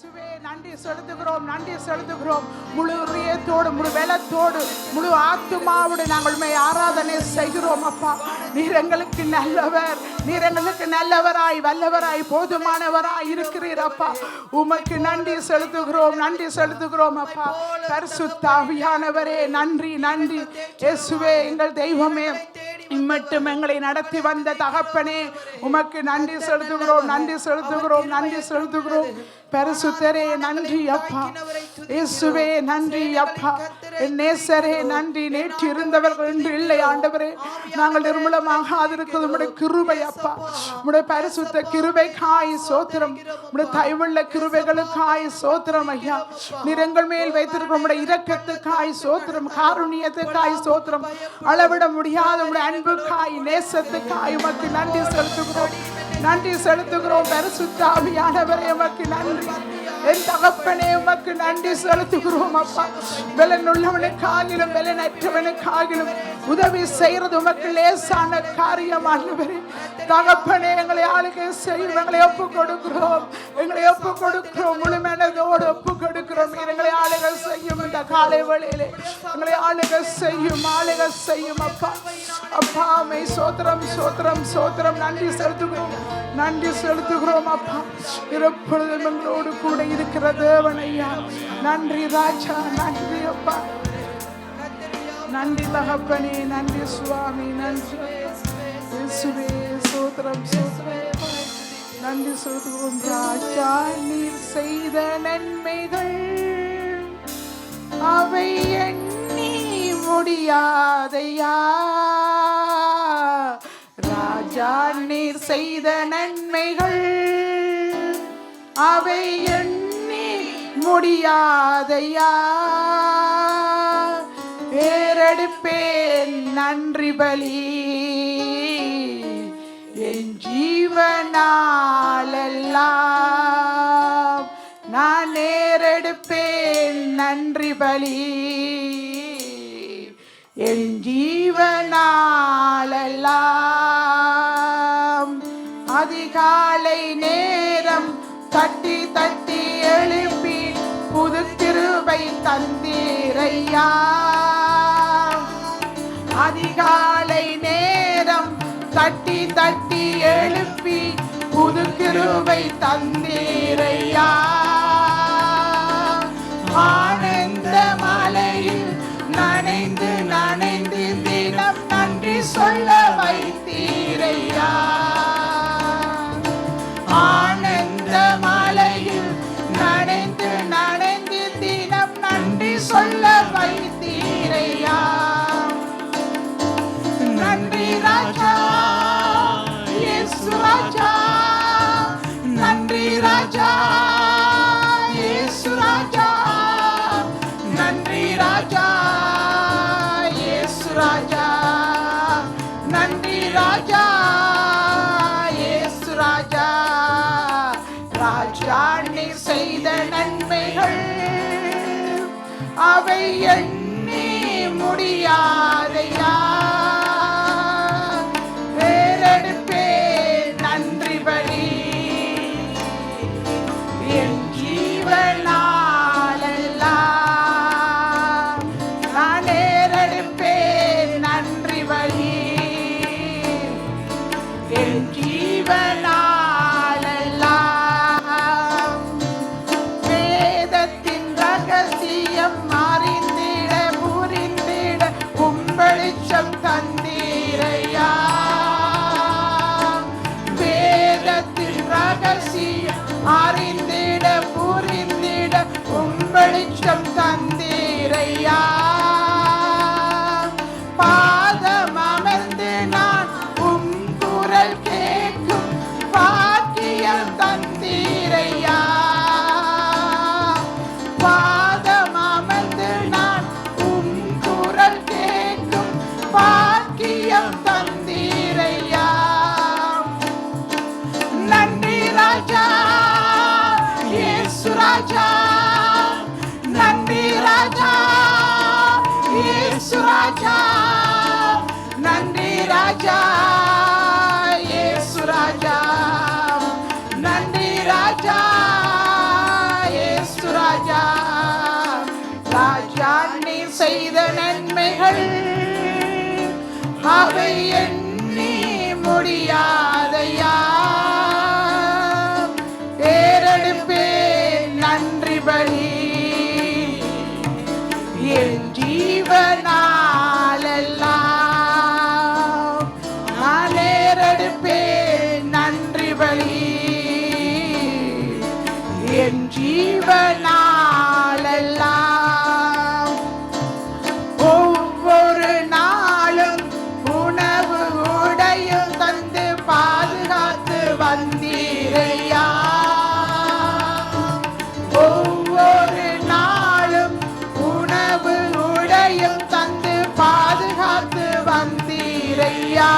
இயேசுவே நன்றி செலுத்துகிறோம், நன்றி செலுத்துகிறோம். முழு இதயத்தோடு, முழு வெலத்தோடு, முழு ஆத்துமாவோடு நாங்கள் ஆராதனை செய்கிறோம். அப்பா, நீர் எங்களுக்கு நல்லவர், நீர் எங்களுக்கு நல்லவராய் வல்லவராய் போதுமானவராய் இருக்கிறீர். அப்பா, உமக்கு நன்றி செலுத்துகிறோம், நன்றி செலுத்துகிறோம். அப்பா, பரிசுத்த ஆவியானவரே நன்றி, நன்றி. இயேசுவே எங்கள் தெய்வமே, இம்மட்டும் எங்களை நடத்தி வந்த தகப்பனே, உமக்கு நன்றி செலுத்துகிறோம், நன்றி செலுத்துகிறோம், நன்றி செலுத்துகிறோம். பரிசுத்தரே நன்றி அப்பா, இயேசுவே நன்றி அப்பா, என் நேசரே நன்றி. நேற்று இருந்தவர்கள் இன்று இல்லை ஆண்டவரே. நாங்கள் நிர்மூலமாக இருக்கிறது உம்முடைய கிருபை அப்பா, உம்முடைய பரிசுத்த கிருபைக்காய் சோத்திரம், உம்முடைய தயவுள்ள கிருபைகளுக்காய் சோத்திரம் ஐயா. நீர் எங்கள் மேல் வைத்திருக்கிற உம்முடைய இரக்கத்துக்காய் சோத்திரம், காருண்யத்துக்காய் சோத்திரம், அளவிட முடியாத உம்முடைய அன்புக்காய் நேசத்துக்காய் உமக்கு நன்றி செலுத்துகிறோம், நன்றி செலுத்துகிறோம். பரிசுத்த ஆவியானவரே உமக்கு நன்றி. என் தகப்பனே உமக்கு நன்றி செலுத்துகிறோம் அப்பா. பலனுள்ளவனுக்காகிலும் பலனற்றவனுக்காகிலும் உதவி செய்யறது உமக்கு லேசான காரியம் ஆண்டவரே. தகப்பனே எங்களை ஆளுகை செய்யும், எங்களை ஒப்பு கொடுக்கிறோம், எங்களை ஒப்பு கொடுக்கிறோம், முழு மனதோடு ஒப்பு கொடுக்கிறோம். எங்களை ஆளுகை செய்யும், இந்த காலை வேளையிலே எங்களை ஆளுகை செய்யும், ஆளுகை செய்யும் அப்பா. அப்பா மை சோத்திரம், சோத்திரம், சோத்திரம். நன்றி செலுத்துகிறோம், நன்றி செலுத்துகிறோம் அப்பா. எப்பொழுதும் எங்களோடு கூட இருக்கிற தேவனையா நன்றி ராஜா, நன்றி அப்பா, நன்றி தகப்பனே, நன்றி சுவாமி, நன்றி இயேசுவே. சோத்திரம், சோத்திரம், நன்றி செலுத்துகிறோம் ராஜா. நீர் செய்த நன்மைகள் அவை எண்ணி முடியாதையா ராஜா. நீர் செய்த நன்மைகள் அவை எண்ணி முடியாதையா. ஏறெடுப்பேன் நன்றி பலி என் ஜீவனாலெல்லாம். நான் ஏறெடுப்பேன் நன்றி பலி என் ஜீவனாலெல்லாம். அதிகாலை நேரம் தட்டி தட்டி எழுப்பி புது கிருபை தந்தீரையா. அதிகாலை நேரம் தட்டி தட்டி எழுப்பி புது கிருபை தந்தீரையா. ஆனந்த மலையில் நனைந்து நனைந்து தினம் நன்றி சொல்ல வைத்தீரையா. ஆனந்த மலையில் நனைந்து நனைந்து தினம் நன்றி சொல்ல வைத்தீரையா. நன்றி ராஜா, இயேசு ராஜா, நன்றி ராஜா, நன்மைகள் அவை எண்ணி முடியாதையா. ஏறெடுப்பேன் நன்றி பலி என் ஜீவனாலெல்லாம். நான் ஏறெடுப்பேன் நன்றி பலி என் ஜீவனாலெல்லாம். ஒவ்வொரு நாளும் உணவு உடையும் தந்து பாதுகாத்து வந்தீரையா. ஒவ்வொரு நாளும் உணவு உடையும் தந்து பாதுகாத்து வந்தீரையா.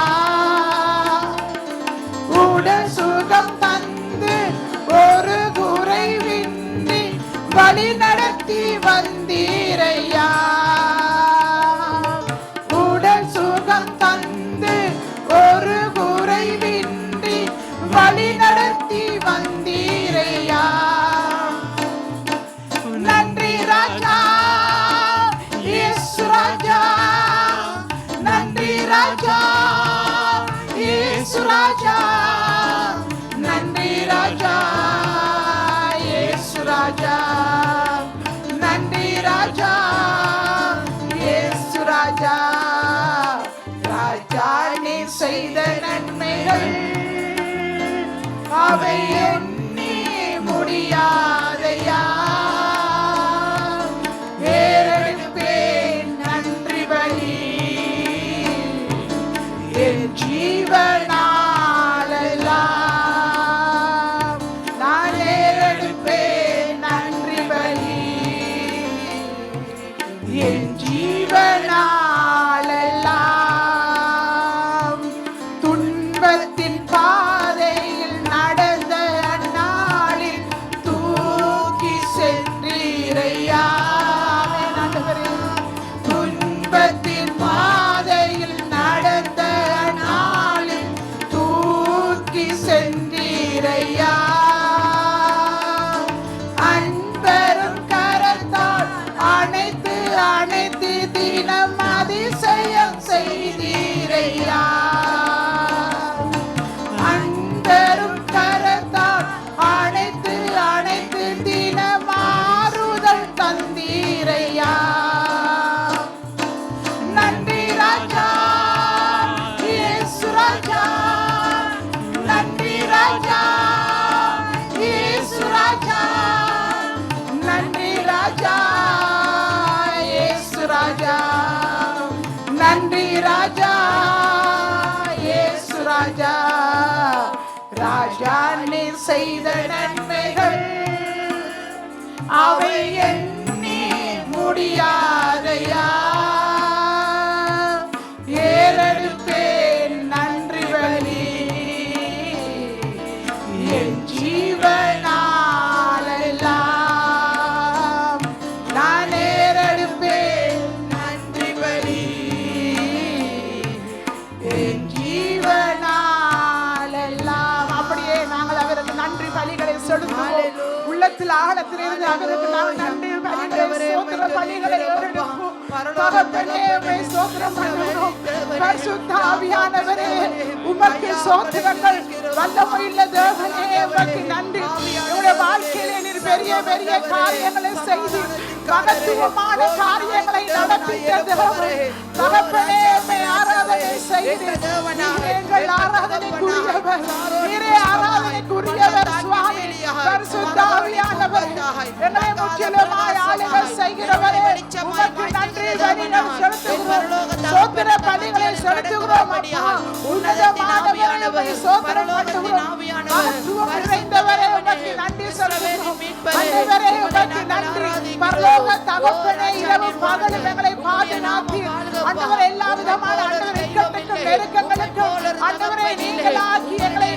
உடல் சுகம் தந்து ஒரு குறைவின்றி வழி நடத்தி வந்தீரையா. உடல் சுகம் தந்து ஒரு குறைவின்றி வழி நடத்தி வந்தீரையா. நன்றி ராஜா இயேசு ராஜா. நன்றி ராஜா இயேசு ராஜா. நன்றி ராஜா இயேசு ராஜா. நன்றி ராஜா இயேசு ராஜா. ராஜா நீ செய்த நன்மைகள் அவை எண்ணி முடியாதையா. ஏறெடுப்பேன் நன்றி பலி என் ஜீவனாலெல்லாம். நான் ஏறெடுப்பேன் நன்றி பலி என் ஜீவனாலெல்லாம். துன்பத்தின் பாதையில் நடந்த அந்நாளில் தூக்கி சென்றீரையா. துன்பத்தின் பாதையில் நடந்த நாளில் தூக்கி சென்றீரையா. அன்பரும் கரத்தால் அனைத்து அனைத்து தினம் அதிசயம் செய்தீரையா. அன்பரும் கரத்தால் அனைத்து அனைத்து தினம் ஆறுதல் தந்தீரையா. நன்றி ராஜா இயேசு ராஜா. நன்றி ராஜா இயேசு ராஜா. நன்றி ராஜா இயேசு ராஜா. நன்றி ராஜா இயேசு ராஜா. ராஜா நீர் செய்த நன்மைகள் அவை எண்ணி முடியாதையா. ஏறெடுப்பேன் நன்றி பலி என் ஜீவனாலெல்லாம். நான் ஏறெடுப்பேன் நன்றி பலி என் ஜீவனாலெல்லாம். அப்படியே நாங்கள் அவருக்கு நன்றி பலிகளை செலுத்துவோம். உள்ளத்தில் ஆழத்திலிருந்து அவருக்கு நாங்கள் நன்றி பலிகளை சோத்திர பலிகளை ஏறெடுப்போம். தகப்பனே உம்மை ஸ்தோத்திரம் பண்ணுகிறோம். பரிசுத்த ஆவியானவரே உமக்கு ஸ்தோத்திரங்கள். வல்லமையுள்ள தேவனே உமக்கு நன்றி. உம்முடைய வாழ்க்கையிலே நீர் பெரிய பெரிய காரியங்களை செய்து மகத்துவமான காரியங்களை நடப்பித்த தேவனே. தகப்பனே உம்மை ஆராதனை செய்து எங்கள் ஆராதனைக்குரியவர். நீரே ஆராதனைக்குரியவர் சுவாமி. பரிசுத்த ஆவியானவரே எங்களை முற்றிலுமாய் ஆளுகை செய்கிறவரே உமக்கு நன்றி பலிகள் செலுத்துகிறோம். ஸ்தோத்திர பலிகளை செலுத்துகிறோம். உன்னதமானவரே ஸ்தோத்திரம் பண்ணுகிறோம். மகத்துவம் நிறைந்தவரே உமக்கு நன்றி செலுத்துகிறோம். ஆண்டவரே உமக்கு நன்றி. பரலோக தகப்பனே இரவும் பகலும் எங்களை பாதுகாத்து ஆண்டவரே எல்லா விதமான ஆண்டவரே இக்கட்டுக்கும் நெருக்கங்களுக்கும் ஆண்டவரே நீங்களாக்கி எங்களை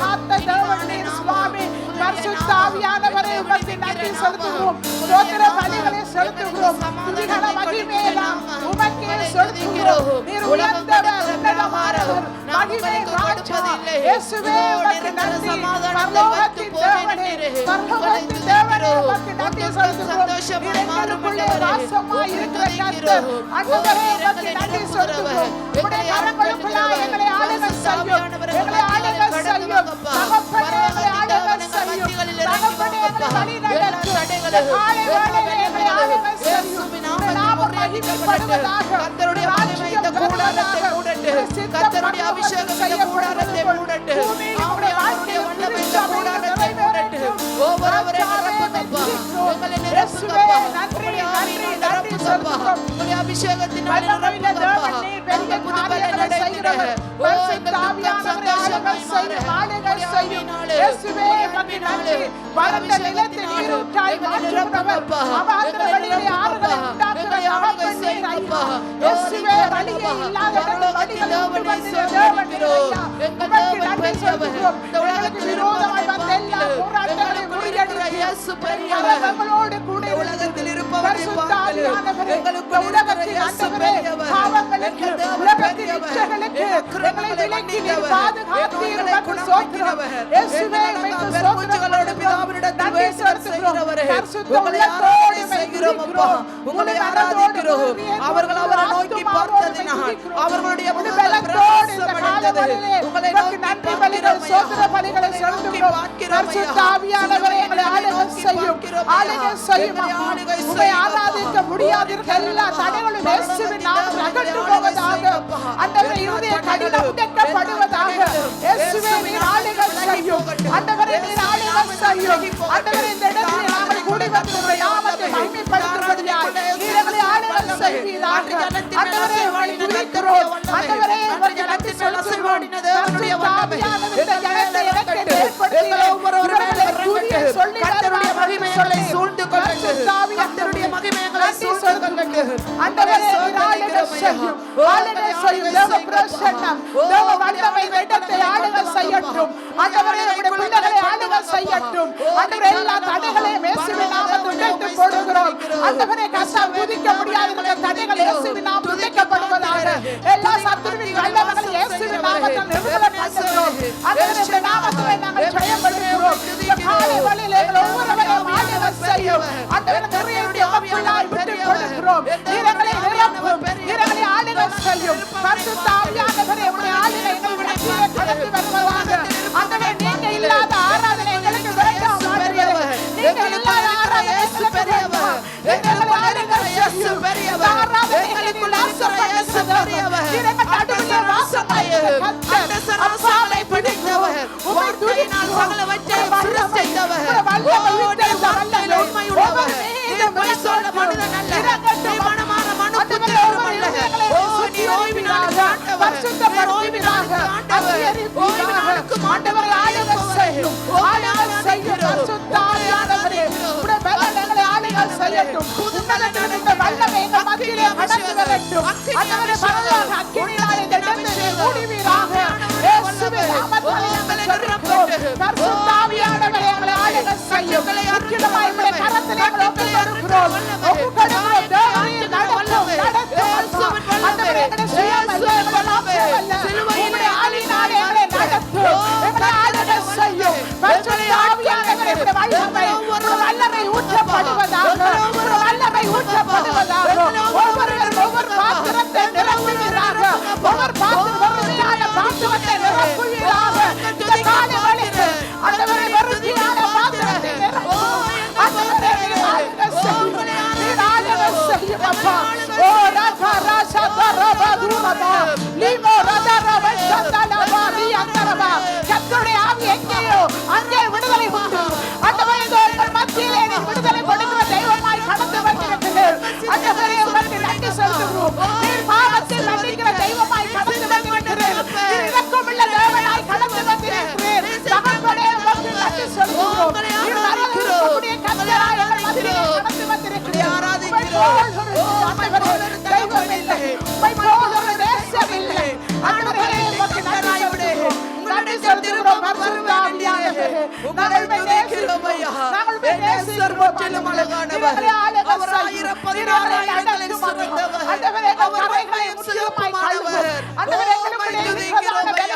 காத்த தேவனே சுவாமி. பரிசுத்த ஆவியானவரே உமக்கு நன்றி செலுத்துகிறோம். ஸ்தோத்திர பலிகளை செலுத்துகிறோம். துதிகன மகிமையெல்லாம் உமக்கே செலுத்துகிறோம். நீர் உயர்ந்தவர் உன்னதமானவர். மகிமை ராஜா இயேசுவே உமக்கு நன்றி பரலோகத்தின் தேவனே பரலோகத்தின் தேவனே உமக்கு நன்றி செலுத்துகிறோம் எங்களுக்குள்ளே வாசமாய் இருக்கிற கர்த்தர் ஆண்டவரே உமக்கு நன்றி செலுத்துகிறோம் உம்முடைய கரங்களுக்குள்ளாய் எங்களை ஆளுகை செய்யும் எங்களை ஆளுகை செய்யும் தகப்பனே எங்களை ஆளுகை செய்யும் தகப்பனே எங்களை வழி நடத்தும் காலை வேளையிலே எங்களை ஆளுகை செய்யும் நாமம் மகிமைப்படுவதாக கர்த்தருடைய மகிமை இந்த கூடாரத்தை மூடட்டு கர்த்தருடைய அபிஷேகம் இந்த கூடாரத்தை மூடட்டு அவருடைய வாழ்க்கையை வல்லமை இந்த கூடாரத்தை மூடட்டு ஒவ்வொருவரையும் நிரப்புங்கப்பா எங்களை நிரப்புங்கப்பா நன்றி நன்றி நன்றி சொல்லுவோம் உங்களுடைய அபிஷேகத்தின் நிரப்புங்கப்பா பெரிய காரியங்களை செய்கிறவர் பரிசுத்த ஆவியானவரே ஆளுகை செய்யும் ஆளுகை செய்யும் இயேசுவே உமக்கு நன்றி வறண்ட நிலத்தை நீரூற்றாய் மாற்றுகிறவர் அவாந்திர வெளியிலே ஆறுகளை உண்டாக்குகிறவர் ஆளுகை செய்யுங்கப்பா இயேசுவே வழியே இல்லாதவர்கள் வழிகளை உண்டு வந்திருக்கிற தேவனே உமக்கு நன்றி சொல்லுகிறோம் இந்த உலகத்தில் விரோதமாய் வந்த எல்லா போராட்டங்களையும் முறியடிக்கிற இயேசு பெரியவர் எங்களோடு கூட உலகத்தில் இருப்பவரின் ஆவியானவரே எங்களுக்கு உலகத்தில் ஆண்டவரே பாவங்களுக்கு உலகத்தில் இச்சைகளுக்கு எங்களை விலக்கி நீர் பாதுகாத்தீர் உமக்கு ஸ்தோத்திரம் இயேசுவே உமக்கு ஸ்தோத்திரங்களோடு பிதாவினிடத்தில் வேண்டுதல் செய்கிறவரே உங்களை ஆராதனை செய்கிறோம் அப்பா உங்களை ஆராதிக்கிறோம் அவர்கள் அவரை நோக்கி பார்த்ததினால் அவர்களுடைய முகங்கள் பிரகாசமடைந்தது உங்களை நோக்கி நன்றி பலிகள் ஸ்தோத்திர பலிகளை செலுத்துகிறோம் பரிசுத்த ஆவியானவரே எங்களை ஆளுகை செய்யும் உம்மை ஆராதிக்க முடியாதிருக்க எல்லா தடைகளும் இயேசுவின் நாமத்தில் அகன்று போவதாக ஆண்டவரே இருதய கடினம் உடைக்கப்படுவதாக இயேசுவே நீர் ஆளுகை செய்யும் ஆண்டவரே நீர் ஆளுகை செய்யும் ஆண்டவரே இந்த இடத்தில் நாங்கள் கூடி வந்து உம்முடைய நாமத்தை மகிமைப்படுத்தும்படியாய் நீர் எங்களை ஆளுகை செய்வீராக ஆண்டவரே உம்மை துதிக்கிறோம் ஆண்டவரே உமக்கு நன்றி செலுத்துகிறோம் தேவனுடைய ஆவியானவர் இந்த ஜனத்தை எனக்கு ஏற்படுத்தி ஒவ்வொருவரையும் கூடிய சொல்லி கர்த்தருடைய மகிமையை சூழ்ந்து கொள்ளட்டு கர்த்தருடைய மகிமையை சூழ்ந்து கொள்ளட்டு ஆண்டவரே நீர் ஆளுகை செய்யும் ஆளுகை செய்யும் தேவ பிரசன்னம் தேவ வல்லமை வேண்டத்தை ஆளுகை செய்யட்டும் ஆண்டவரே உம்முடைய பிள்ளைகளை ஆளுகை செய்யட்டும் ஆண்டவரே எல்லா தடைகளையும் இயேசுவின் நாமத்தில் உடைத்து போடுகிறோம் ஆண்டவரே கஷ்டம் துதிக்க முடியாத தடைகள் இயேசுவின் நாமத்தில் உடைக்கப்படுவதாக எல்லா சத்துருவின் வல்லமைகளை இயேசுவின் நாமத்தில் நிர்மூலம் பண்ணுகிறோம் ஆண்டவரே இந்த நாமத்தில் நாங்கள் ஜெயம் பெறுகிறோம் இந்த காலை வேளையிலே எங்கள் ஒவ்வொருவரையும் ஆளுகை செய்யும் ஆண்டவரே நிறைய ஆவியாய் விட்டு கொடுக்கிறோம் நீர் எங்களை நிரப்பும் நீர் எங்களை ஆளுகை செய்யும் பரிசுத்த ஆவியானவரே உம்முடைய ஆளுகை எங்கள் விடத்திலே கடந்து வருவதாக ஆண்டவரே நீங்க இல்லாத ஆராதனை எங்களுக்கு வேண்டாம் ஆண்டவரே நீங்க இல்லாத ஆராதனை இயேசு பெரியவர் எங்களை ஆளுகை செய்யும் ஆராதனை எங்களுக்குள் ஆசைப்படுகிறது நீர் எங்கள் நடுவிலே வாசமாயிருக்கிற கர்த்தர் அப்பாவை பிடித்தவர் உம்மை துதினால் சகலவற்றை சிருஷ்டித்தவர் வல்லமை உள்ளவர் உண்மை உள்ளவர் இந்த பொய் சொல்ல மனிதன் அல்ல நீ மனமான மனுபுத்திரரும் அல்ல நீ ஓய்வினாக பரிசுத்தப்படுவீராக ஓய்வினாளுக்கு ஆண்டவர் ஆளுகை செய்யும் ஆளுகை செய்யும் பரிசுத்த ஆவியானவரே உம்முடைய பலன் எங்களை ஆளுகை செய்யட்டும் உன்னதத்தில் இந்த வல்லமை எங்கள் மத்தியிலே கடந்து வரட்டும் ஆண்டவரே பரலோக அக்கினியால் இந்த இடத்தை மூடுவீராக இயேசுவின் நாமத்தில் எங்களை நிரப்பும் பரிசுத்த ஆவியானவரே எங்களை ஆளுகை செய்யும் முற்றிலுமாய் உம்முடைய கரத்தில் எங்களை ஒப்புக்கொடுக்கிறோம் தேவரீர் நடத்தும் ஆண்டவரே எங்களை சுயமல்ல எங்களை லாபமல்ல உம்முடைய ஆவியினாலே எங்களை நடத்தும் எங்களை ஆளுகை செய்யும் பரிசுத்த ஆவியானவரே உம்முடைய வல்லமை ஒரு வல்லமை ஊற்றப்படுவதாக ஒரு வல்லமை ஊற்றப்படுவதாக ஒவ்வொருவரும் ஒவ்வொரு பாத்திரத்தை நிரப்புவீராக ஒவ்வொரு வறுமையான பாத்திரத்தை நிரப்புவீராக இந்த காலை வேளையிலே ஆண்டவரே வறுமையான பாத்திரத்தை நிரப்பும் ஆண்டவரே நீர் ஆளுகை செய்யும் நீர் ஆளுகை செய்யும் அப்பா ஓ ராகா ராசா தரபா குருமபா லீமோ ரதரபா சந்தலபா ரியந்தரபா கர்த்தருடைய ஆவி எங்கேயோ அங்கே விடுதலை உண்டு ஆண்டவரே எங்கள் மத்தியிலே நீர் விடுதலை கொடுக்கிற தெய்வமாய் கடந்து வந்திருக்கிறீர் ஆண்டவரே உமக்கு நன்றி செலுத்துகிறோம் நீர் பாவத்தில் மன்னிக்கிற தெய்வமாய் கடந்து வந்திருக்கிறீர் நீர் இரக்கமுள்ள தேவனாய் கடந்து வந்திருக்கிறீர் தகப்பனே உமக்கு நன்றி செலுத்துகிறோம் நீர் மரணத்திற்குரிய கர்த்தராய் எங்கள் மத்தியிலே கடந்து வந்திருக்கிறீர் ஆண்டவரே தெய்வம் இல்லை உம்மை போல ஒரு தேசம் இல்லை ஆண்டவரே உமக்கு நன்றி செலுத்துகிறோம் நன்றி செலுத்துகிறோம் பரிசுத்த ஆவியானவரே நாங்கள் உம்மை நேசிக்கிறோம் ஐயா நாங்கள் உம்மை நேசிக்கிறோம் அழகானவர் அவர் 1000 இடங்களில் சிறந்தவர் ஆண்டவரே கரைகளை முற்றிலுமாய் கழுவுவர் ஆண்டவரே எங்களுடைய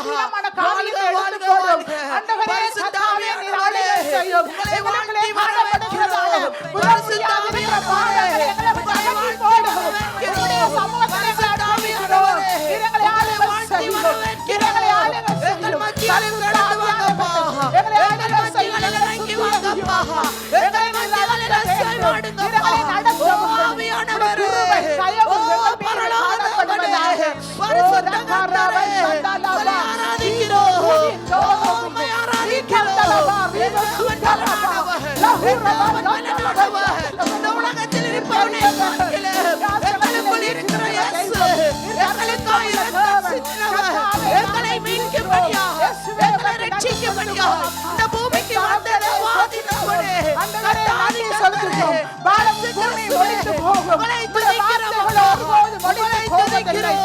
பலனானவர், என் தேவன் பலனானவர். இந்த உலகத்தில் இருப்பவனே எங்களுக்குள் இருக்கிற இயேசு எங்களுக்காக இரத்தம் சிந்தினவர், எங்களை மீட்கும்படியா, எங்களை ரட்சிக்கும்படியா இந்த பூமிக்கு வந்த தேவாதிதேவனே, கர்த்தாதி கர்த்தரே, வானத்து பூமி ஒழிந்து போகும், உங்களை துதிக்கிறோம், உங்களை துதிக்கிறோம்.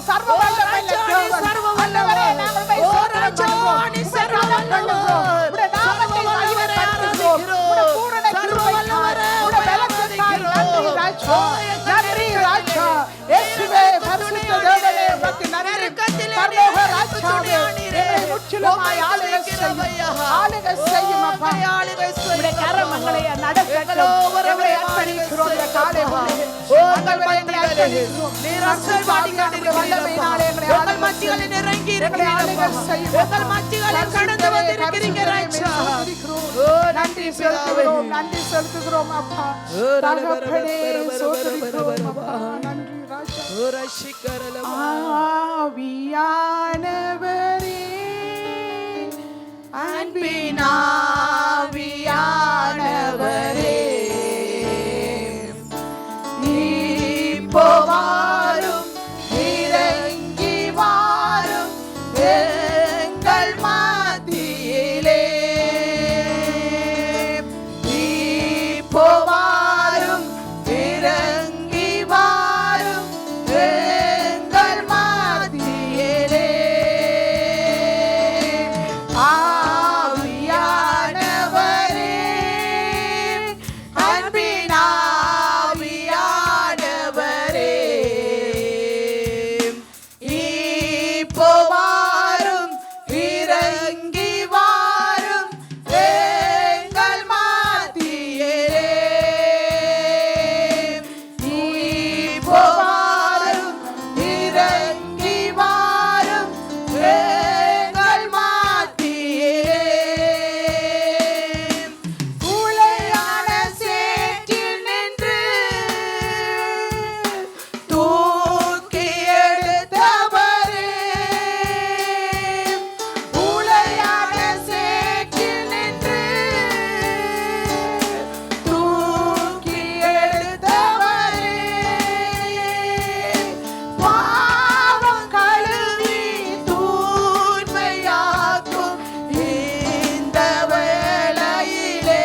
சர்வ வல்லமை தேவன், சர்வ வல்லவரே, நாங்கள் ஓ ராஜா, நீ சர்வ வல்லவர், உம்முடைய நாமத்தை மகிமைப்படுத்துகிறோம், உம்முடைய பூரண கிருபைக்காக, உம்முடைய பலத்துக்காக நன்றி ராஜா, நன்றி ராஜா. இயேசுவே, பரிசுத்த தேவனே, உமக்கு நன்றி. பரலோக ராஜாவே, எங்களை முற்றிலுமாய் ஆளுகை செய்யும் அப்பா. உம்முடைய கரமங்களை நடக்கட்டும். எங்களை அர்ப்பணிக்கிறோம் இந்த காலை வேளையிலே. ஆண்டவரே, எங்களை அர்ப்பணிக்கிறோம். நீர் ஆசீர்வாதங்களுடைய வல்லமையினாலே எங்களை மத்தியில் இறங்கி இருக்கிறீர். எங்கள் மத்தியில் கடந்து வந்திருக்கிறீங்க ராஜா. நன்றி செலுத்துகிறோம், நன்றி செலுத்துகிறோம் அப்பா. தகப்பனே, ஸ்தோத்திரிக்கிறோம் அப்பா. நன்றி ராஜா. ஆவியானவரே, அன்பின் ஆவியானவரே, இப்போ வாரும், இறங்கி வாரும் எங்கள் மத்தியிலே. இப்போ வாரும், இறங்கி வாரும் எங்கள் மத்தியிலே. ஆவியானவரே, அன்பின் ஆவியானவரே, இப்போ வாரும், இறங்கி வாரும் எங்கள் மத்தியிலே. இப்போ வாரும், இறங்கி வாரும் எங்கள் மத்தியிலே. உளையான சேற்றில் நின்று தூக்கி எடுத்தவரே, உளையான சேற்றில் நின்று தூக்கி எடுத்தவரே, பாவம் கழுவி தூய்மையாக்கும் இந்த வேளையிலே.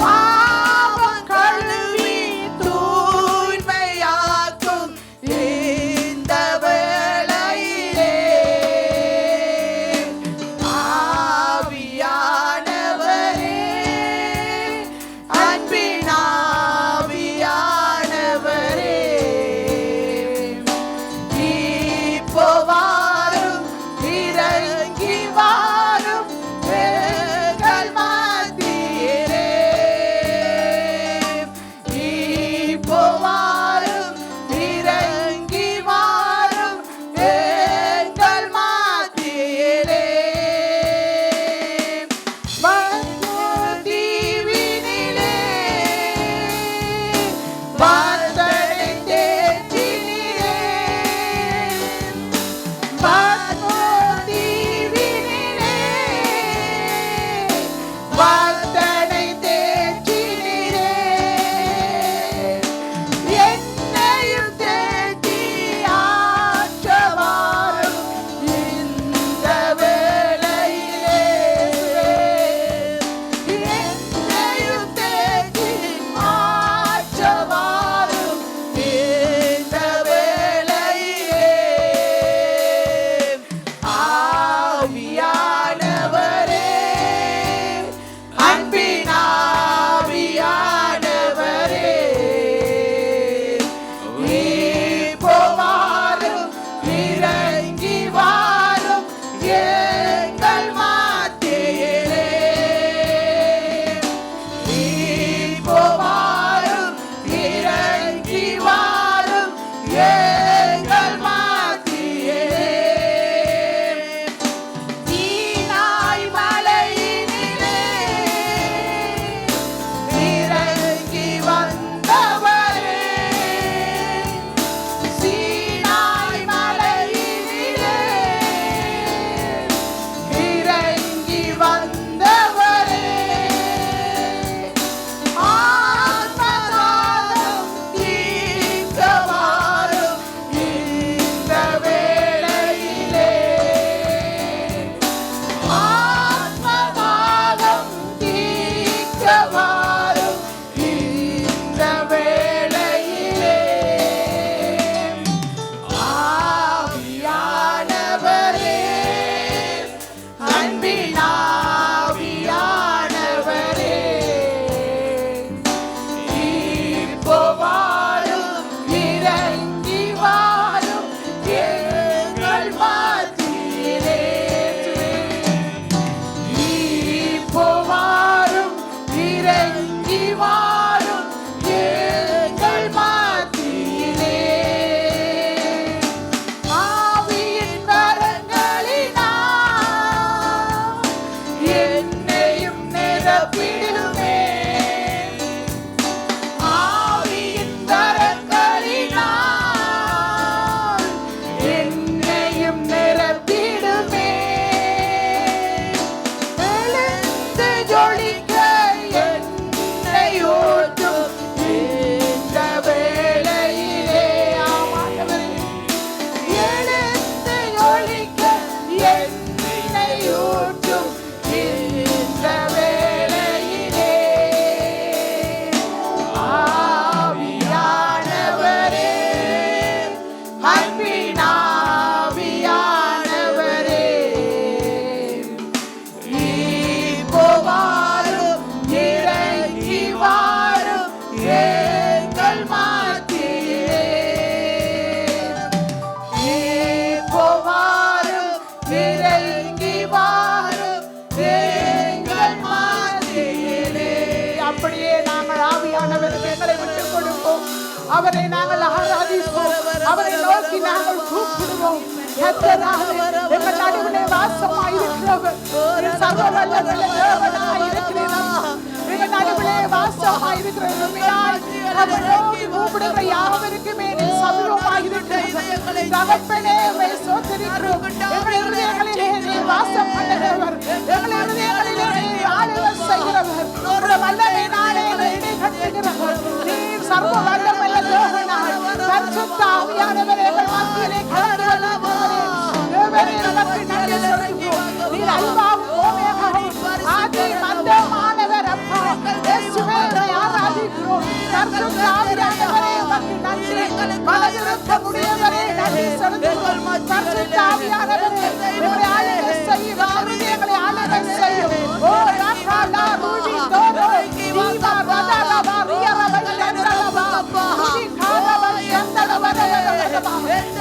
பாவம் கழுவி தூய்மையாக்கும் இந்த வேளையிலே. ஆவியானவரே, அன்பின் ஆவியானவரே, இப்போ வாரும், இறங்கி வாரும் எங்கள் மத்தியிலே. இப்போ வாரும், இறங்கி வாரும் எங்கள் மத்தியிலே. மன்மோர் தீவினிலே வார்த்தனை தேற்றினீரே. மன்மோர் தீவினிலே வார்த்தனை தேற்றினீரே. என்னையும் தேற்றி ஆற்றவாரும் இந்த வேளையிலே. என்னையும் தேற்றி ஆற்றவாரும் இந்த வேளையிலே. ஆவியானவரே, அன்பின் ஆவியானவரே, இப்போ வாரும், இறங்கி வாரும் எங்கள் மத்தியிலே. இப்போ வாரும், இறங்கி வாரும் எங்கள் மத்தியிலே. சீனாய் மலையினிலே இறங்கி வந்தவரே, சீனாய் மலையினிலே இறங்கி வந்த அவரை நாங்கள் ஆராதிப்போம், அவரை நோக்கி நாங்கள் கூப்பிடுவோம். கர்த்தராக எங்கள் நடுவிலே வாசமாயிருக்கிறவர், சர்வ வல்லமையுள்ள தேவனாய் இருக்கிறவர். எங்கள் நடுவிலே வாசமாயிருக்கிற உண்மையாய் அவர் நோக்கி கூப்பிடுகிற யாவருக்குமே நீர் சமீபமாயிருக்கிறவர். தகப்பனே, உம்மை ஸ்தோத்திரிக்கிறோம். எங்கள் இருதயங்களிலே நீர் வாசம் பண்ணுகிறவர், எங்கள் இருதயங்களிலே நீர் ஆளுகை செய்கிறவர், உம்முடைய வல்லமையினாலே எங்களை இடைக்கட்டுகிறவர். நீர் சர்வ வல்லமையுள்ள தேவனாய் பரிசுத்த ஆவியானவரே எங்கள் மத்தியிலே கடந்து வருகிறவரே, தேவனே நமக்கு நன்றி செலுத்துகிறோம். நீர் அல்பாவும் ஓமேகாவும் ஆதி மந்தமானவர் அப்பா. இயேசுவே, உம்மை ஆராதிக்கிறோம். பரிசுத்த ஆவியானவரே உமக்கு நன்றி. மனதிருக்கமுடையவரே நன்றி செலுத்துகிறோம். பரிசுத்த ஆவியானவரே எங்களை ஆளுகை செய்யும், எங்களை ஆளுகை செய்யும். ஓ ராகாலா ரூபி தோரோ தீவா ரதலபா ரியரபா சந்தலபா ரூபி காலபா சந்தலபா ரதலபா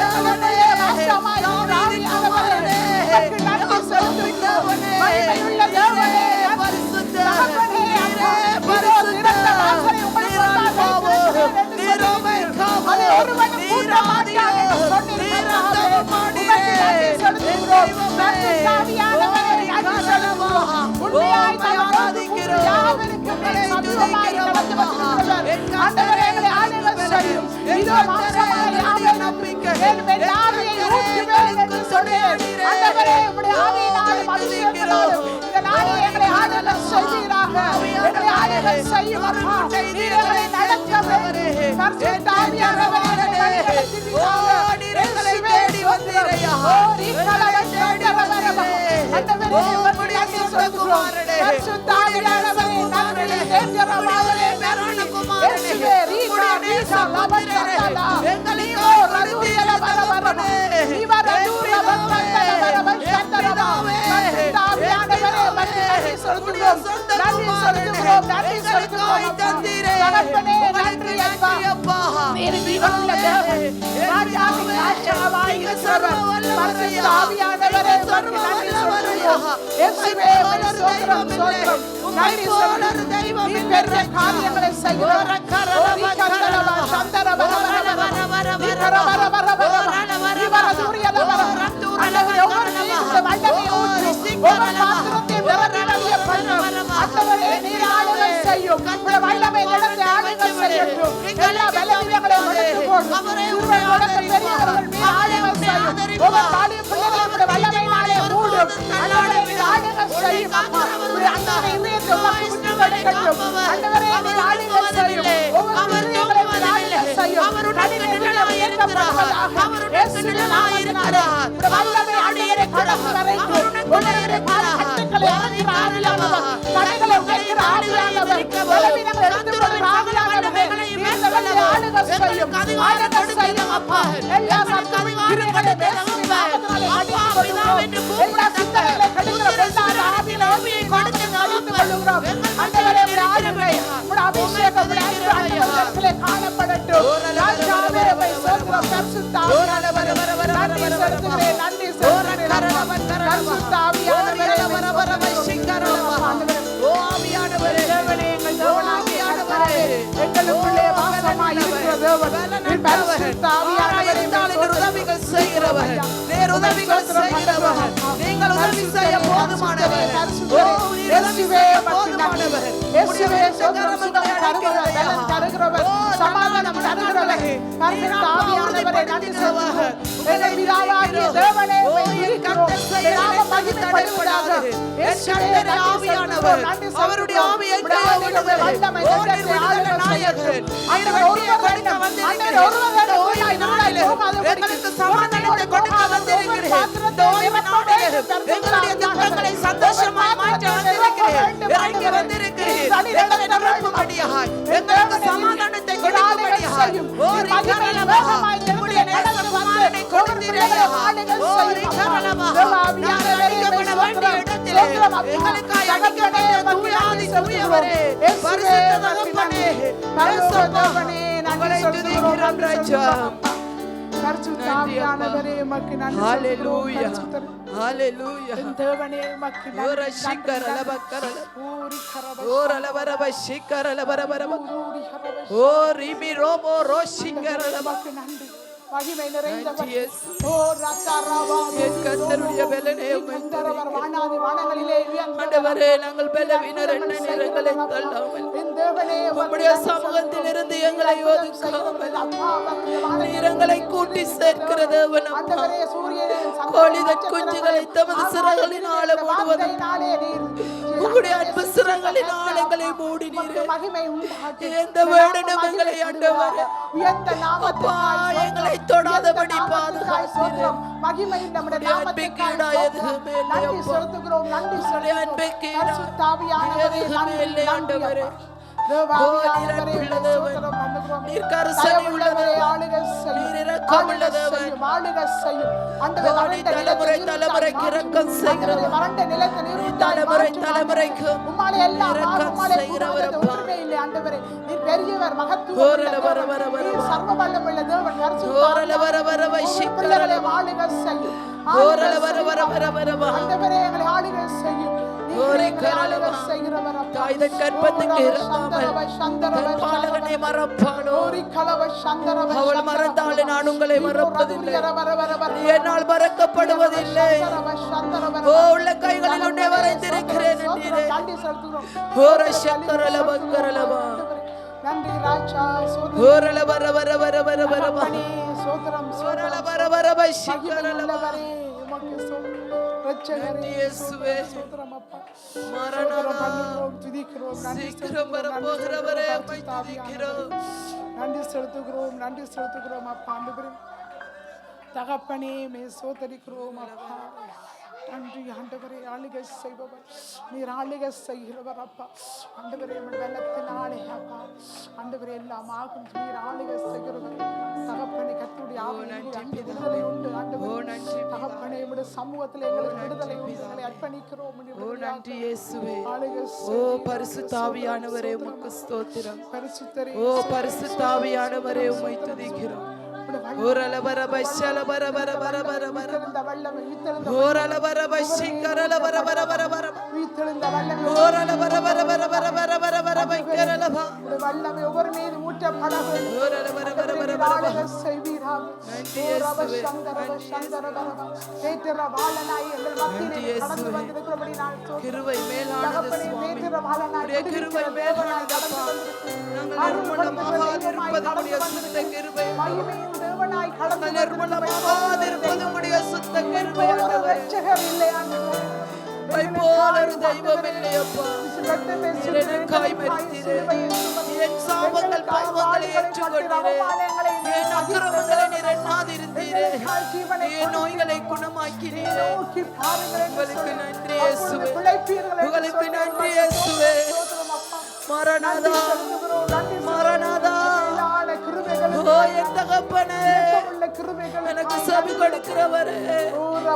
எங்களுடைய வாசமாய் ஆவியானவரே உமக்கு நன்றி செலுத்துகிறோம். மகிமையுள்ள தேவனே, பரிசுத்த தகப்பனே, இதோ திறந்த வாசலை உங்களுக்கு அதை ஒருவனும் பூட்ட மாட்டான் என்று சொன்னீர்களே, உமக்கு நன்றி செலுத்துகிறோம். பரிசுத்த ஆவியானவரே நன்றி செலுத்துகிறோம். உண்மையாய் ஆராதிக்கிறோம். யாவருக்கும் சமீபமாய் நடந்து வருகிறவர் ஆண்டவரே, எங்களை ஆளுகை செய்யும். இதோ மாம்சமாய் யாவை நம்பிக்கை என் ஆவியை ஊற்றுவேன் என்று சொன்னேன். ஆண்டவரே, உம்முடைய ஆவியினாலும் அபிஷேகத்தினாலும் இந்த நாளை எங்களை ஆளுகை செய்வீராக. எங்களை ஆளுகை செய்யும் அப்பா. நீர் எங்களை நடத்த வேண்டும். பரிசுத்த ஆவியானவரே எங்களை நடத்துவீராக. எங்களை தேடி வந்தீரையா, ஓ நீங்களே தேடுகிறவரே, ஆண்டவரே உம்முடைய குமாரனே, பரிசுத்த ஆவியானவரே நாங்கள் தேடுகிறவரே, இயேசுவே ரீகா ரீகா லபந்தலா எங்களியோ ரதுரியல வரவரே இவரதுர வந்தலவரவ சந்தரவா. பரிசுத்த ஆவியானவரே உமக்கு நன்றி செலுத்துகிறோம். நன்றி செலுத்துகிறோம். நன்றி செலுத்துகிறோம் தந்தீரே. தகப்பனே நன்றி அப்பா. நீர் ஜீவனுள்ள தேவன், ராஜாவின் ராஜாவாய் இருக்கிறவர். பரிசுத்த ஆவியானவரே உமக்கு நன்றி செலுத்துகிறோம். இயேசுவே உம்மை ஸ்தோத்திரம் ஸ்தோத்திரம். நன்றி செலுத்துகிறோம். நீர் பெரிய காரியங்களை செய்கிறவர். ஓ ரீகந்தலவா சந்தரவரவரவர நீகரவரவரவர இவரதுரியலவர ஆண்டவரே ஒவ்வொரு நீர் வல்லமை ஊற்றி ஒவ்வொரு பாத்திரத்தை விரவிடைய பண்ணும். ஆண்டவரே நீர் ஆளுகை செய்யும். உம்முடைய வல்லமை நடந்து ஆளுகை செய்யட்டும். எல்லா பலவீனங்களை உடைத்து போடும். சிறுவர் தொடக்க பெரியவர்கள் மீது ஆளுகை செய்யும். ஒவ்வொரு தாலியும் பிள்ளைகளும் உம்முடைய வல்லமையினாலே மூடும். ஆண்டவரே நீர் ஆளுகை செய்யும் அப்பா. உம்முடைய அன்பினை இதயத்தை உமக்கு விட்டு கொடுக்கட்டும். ஆண்டவரே நீர் ஆளுகை செய்யும். ஒவ்வொரு இதயங்களை நீர் ஆளுகை செய்யும். கடின இதயம் ஏற்றப்படுவதாக. இயேசுவின் நாமத்தினாலே உம்முடைய வல்லமை ஆண்டவரே கடந்து வரைக்கும். உன்னுடைய கட்டுக்களை அறுக்கிற ஆவியானவர், தடைகளை உடைக்கிற ஆவியானவர், பலவீனங்களை எடுத்துக் கொள்கிற ஆவியானவரே, நீர் இந்த ஆளுகை செய்யும். ஆளுகை செய்யும் அப்பா. எல்லா சத்துருவின் கிரியைகளை இயேசுவின் நாமத்தினாலே கடிந்து கொள்கிறோம். எல்லா சிந்தனைகளை கெடுக்கிற பொல்லாத ஆவியை கொடுத்து அழித்துக் கொள்கிறோம். ஆண்டவரே உம்முடைய ஆளுகை, உம்முடைய அபிஷேகம், உம்முடைய அன்பு ஆண்டவரிடத்திலே காணப்படட்டும். ராஜாவே உம்மை ஸ்தோத்திரம். பரிசுத்த ஆவியானவரே நன்றி செலுத்துகிறேன். நன்றி செலுத்துகிறேன். பரிசுத்த ஆவியானவரே தேவனே, எங்கள் தேவனாகிய எங்களுக்குள்ளே வாசமாய் இருக்கிற தேவன். நீர் பரிசுத்த ஆவியானவரே உதவிகள் செய்கிறவர், நேர் உதவிகள் செய்கிறவர், நீங்கள் உதவி செய்ய போதுமானவர். ஓ இயேசுவே போதுமானவர். இயேசுவே சுகம் தருகிறவர், பலன் தருகிறவர், சமாதானம் தருகிறவர். பரிசுத்த ஆவியானவரே நன்றி செலுத்துகிறோம். எங்கள் பிதாவாகிய தேவனே உம்மை துதிக்கிறோம். உம்முடைய நாமம் மகிமைப்படுவதாக. இயேசுவே ஆவியானவர் அவருடைய ஆவியை கைவிடுவது வல்லமை ஓடிவிடுகிற நாயகன். ஆண்டவர் ஒருவர் ஆண்டவர் ஒருவர் ஓயாய் நாளிலே எங்களுக்கு சமாதானத்தை கொடுக்க வந்திருக்கிறேன். தேவனோடு எங்களுடைய துக்கங்களை சந்தோஷமாய் மாற்ற வந்திருக்கிறேன். இறங்கி வந்திருக்கிறேன். எங்களை நிரப்பும்படியாய், எங்களுக்கு சமாதானத்தை கொடுக்கும்படியாய், ஓ ரிகரலபா உம்முடைய நேசகுமாரனை கொடுத்தீரையா. ஓ ரிகரலபா நாங்கள் அடிக்கப்பட வேண்டிய இடத்திலே எங்களுக்காய் அடிக்கப்பட்ட தூயாதி தூயவரே, பரிசுத்த தகப்பனே, பரிசுத்தவனே உங்களை துதிக்கிறோம் ராஜா. பரிசுத்த ஆவியானவரே உமக்கு நன்றி. ஹல்லேலூயா. ஹalleluya என் தேவனே உமக்கு நன்றி. ஓர சிக்கரல பக்கரல ஊரி கரப ஓரல வரப சிக்கரல வரபர ஊரி கரப ஓ ரிமி ரோமோ ரோஷிங்கரல உமக்கு நன்றி. மகிமை நிறைந்தவர். Yes. ஓ ரத்தரவா என் கர்த்தருடைய பெலனே கந்தரவர் வானாதி வானங்களிலே ஆண்டவரே நாங்கள் பலவீனர் என்ன நிறங்களை தள்ளாமல் என் தேவனே உம்முடைய சமூகத்திலிருந்து எங்களை ஒதுக்காமல் நிறங்களை கூட்டி சேர்க்கிற தேவன் அப்பா. ஆண்டவரே சூரியனின் கோழிதன் குஞ்சுகளை தமது சிறகுகளினால மூடுவது உங்களுடைய அன்பு சிறகுகளினால் எங்களை மூடினீரே. மகிமை உண்டாகட்டும். எந்த வேடனும் எங்களை ஆண்டவரே உயர்ந்த அப்பா நாமத்துக்காய் எங்களை தொடாதபடி நாமத்துக்காய் பாதுகாத்தீரே. ஸ்தோத்திரம். மகிமை நம்முடைய நாமத்துக்காய் ஸ்தோத்திரம். நன்றி செலுத்துகிறோம். நன்றி செலுத்துகிறோம். பரிசுத்த ஆவியானவரே, நன்றி, நன்றி அப்பா. தேவாவியானவரே, ஸ்தோத்திரம் பண்ணுகிறோம். தயவுள்ளவரே, ஆளுகை செய்யும். ஆளுகை செய்யும். ஆளுகை செய்யும். ஆண்டவரே, வறண்ட தலைமுறை நிலத்தை தலைமுறைக்கு இரக்கம் செய்கிறவர். ஆண்டவரே, வறண்ட நிலத்தை நீரூற்றாய் தலைமுறை மாற்றும். தலைமுறைக்கு உம்மாலே எல்லாம் இரக்கம் ஆகும். உம்மாலே செய்கிறவர் கூடாதது அப்பா. ஒன்றுமே இல்லை. ஆண்டவரே, நீர் பெரியவர், மகத்துவம் ஓரல உள்ள வர தேவன். வர வர நீர் சர்வ வல்லமையுள்ள தேவன். பரிசுத்த ஓரல வர வர ஒவ்வொரு வைசிக்கரல பிள்ளைகளையும் ஆளுகை செய்யும். ஓரல ஆளுகை வர வர செய்யும். வர வர வர ஆண்டவரே, எங்களை ஆளுகை செய்யும். நீர் ஓரி எங்களை கரலவா. ஆளுகை செய்கிறவர் அப்பா. தாய்தன் கற்பத்துக்கு ஓரவ இறங்காமல் சந்தரவ சந்தரவ தன் பாலகனை சந்தரவ. மறப்பானோ. ஓரி கலவ சந்தரவ அவள் சந்தரவ. மறந்தாலே நான் உங்களை மறப்பதில்லை. வர வர வர வர. நீ என்னால் மறக்கப்படுவதில்லை. சந்தரவ சந்தரவ. ஓ உள்ள கைகளில் உன்னை வரைந்திருக்கிறேன் என்றீரே. நன்றி செலுத்துகிறோம். ஓர சக்கரல பக்கரலவா. நன்றி ராஜா. ஓரல வர வர வர வர வர வர மணி சோதரம் ஓரல வர வர வைசிக்கரலவா. மகிமையுள்ளவரே, உமக்கு சோதரம். இரட்சகரே, இயேசுவே. சோதரம் அப்பா. மரணா. சோதரம் பண்ணுகிறோம், துதிக்கிறோம். நன்றி சீக்கிரம் வர செலுத்துகிறோம். போகிறவரே நன்றி உம்மை செலுத்துகிறோம். துதிக்கிறோம். நன்றி செலுத்துகிறோம். நன்றி செலுத்துகிறோம் அப்பா. ஆண்டவரே, தகப்பனே, மே சோதரிக்கிறோம் அப்பா. நன்றி ஆண்டவரே. ஆளுகை செய்பவர் நீர். ஆளுகை செய்கிறவர் அப்பா. ஆண்டவரே, வெள்ளத்தினாலே அப்பா. ஆண்டவரே, எல்லாம் ஆகும். நீர் ஆளுகை செய்கிறவர் தகப்பனே. கர்த்தருடைய ஆவியில் அங்கே விடுதலை உண்டு. ஆண்டவரே, தகப்பனே, உம்முடைய சமூகத்தில் எங்களுக்கு விடுதலை உண்டு. எங்களை அர்ப்பணிக்கிறோம். ஓ நன்றி இயேசுவே. ஆளுகை ஓ பரிசுத்த ஆவியானவரே உமக்கு ஸ்தோத்திரம். பரிசுத்தரே, ஓ பரிசுத்த ஆவியானவரே உம்மை துதிக்கிறோம். ஓரல வர பஷல வர வர வர வர வர இந்த வல்லமை வித்தெழுந்த ஓரல வர பஷிக்கரல வர வர வர வர வித்தெழுந்த வல்லமை ஓரல வர வர வர வர வர வர வர வைக்கரல வா. உம்முடைய வல்லமை ஒவ்வொரு மீது ஊற்றப்பட வேண்டும். ஓரல வர வர வர வர வர ஆளுகை செய்வீராக. நன்றி ஓ ரப இயேசுவே. சந்தரவ சந்தரவரவ. நேத்திர வாழனாய் எங்கள் மத்தியிலே கடந்து வந்திருக்கிறபடி நான் ஸ்தோத்திரம். கிருபை மேலானது தகப்பனே, சுவாமி. நேத்திர வாழனாய் உம்முடைய கிருபை மேலானதப்பா. நாங்கள் நிர்மலமாக இருப்பது உம்முடைய சுத்த கிருபை. மகிமையின் தேவனாய் கடந்து நாங்கள் நிர்மலமாக இருப்பது உம்முடைய சுத்த கிருபை. ஒரு இரட்சகர் இல்லை ஆண்டவரே. உம்மை போல ஒரு தெய்வம் இல்லையப்பா. நீர் எனக்காய் மரித்தீரே. என் சாபங்கள் பாவங்களை ஏற்றுக்கொண்டீரே. என் அக்கிரமங்களை நீர் எண்ணாதிருந்தீரே. என் நோய்களை குணமாக்கினீரே. உங்களுக்கு நன்றி இயேசுவே. உங்களுக்கு நன்றி இயேசுவே. மரணாதா மரணாதா. ஓ என் தகப்பனே, எனக்கு செவி கொடுக்கிறவரே,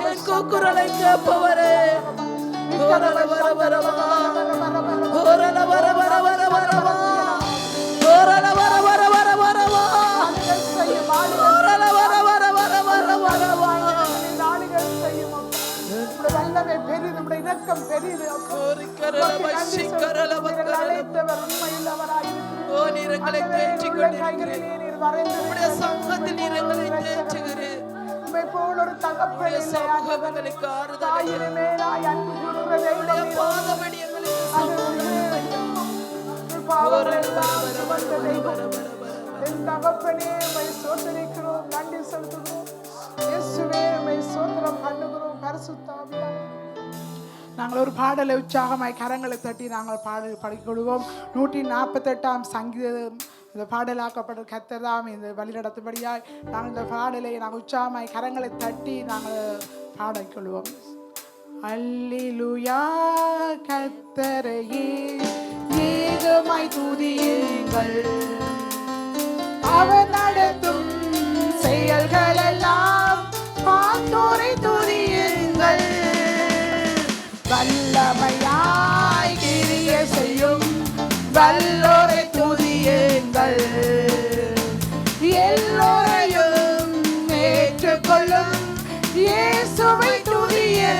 என் கூக்குரலை கேட்பவரே. ஓரல வர வர வா. ஓரல வர வர வர வர வா. ஓரல வர வர வர வர வா. ஓரல வர வர வர வர வர வா. வல்லமை பெரிது, நம்முடைய இரக்கம் பெரிது. ஓரிக்கரல வசிக்கரல வக்கரல. அழைத்தவர் உண்மையுள்ளவராயிருக்கிறீர். ஓ நீர் எங்களை தேற்றிக் கொண்டிருக்கிறீர். நீர் வரைந்து உம்முடைய சமூகத்தில் நீர் எங்களை தேற்றுகிறீர். உம்மை போல் ஒரு தகப்பன் உம்முடைய இல்லை. சமூகம் எங்களுக்கு ஆறுதலை. தாயின் மேலாய் அன்பு கூறுகிற உம்முடைய தெய்வமே. பாதபடி எங்களுக்கு சமூகம். பாவங்கள் ஓரல வர எல்லாம் வர சுமந்த வர வர தெய்வம். வர வர. என் தகப்பனே, உம்மை ஸ்தோத்திரிக்கிறோம். நன்றி செலுத்துகிறோம். இயேசுவே, உம்மை ஸ்தோத்திரம் பண்ணுகிறோம். பரிசுத்த ஆவியானவரே, நாங்கள் ஒரு பாடலை உற்சாகமாய் கரங்களை தட்டி நாங்கள் பாடல் படிக்கொள்வோம். 148ஆம் சங்கீதம் இந்த பாடலாக்கப்பட்ட கர்த்தர்தாம் இந்த வழி நடத்தும்படியாய் நாங்கள் இந்த பாடலை நாங்கள் உற்சாகமாய் கரங்களை தட்டி நாங்கள் பாடிக்கொள்வோம். அல்லேலூயா, கர்த்தரையே ஏகமாய் துதியுங்கள். அவர் நடத்தும் செயல்களெல்லாம் பார்த்தோரை துதியுங்கள். வல்லமையாய் கிரிய செய்யும் வல்லோரை துதியுங்கள். எல்லோரையும் ஏற்றுக்கொள்ளும் இயேசுவை துதியுங்கள்.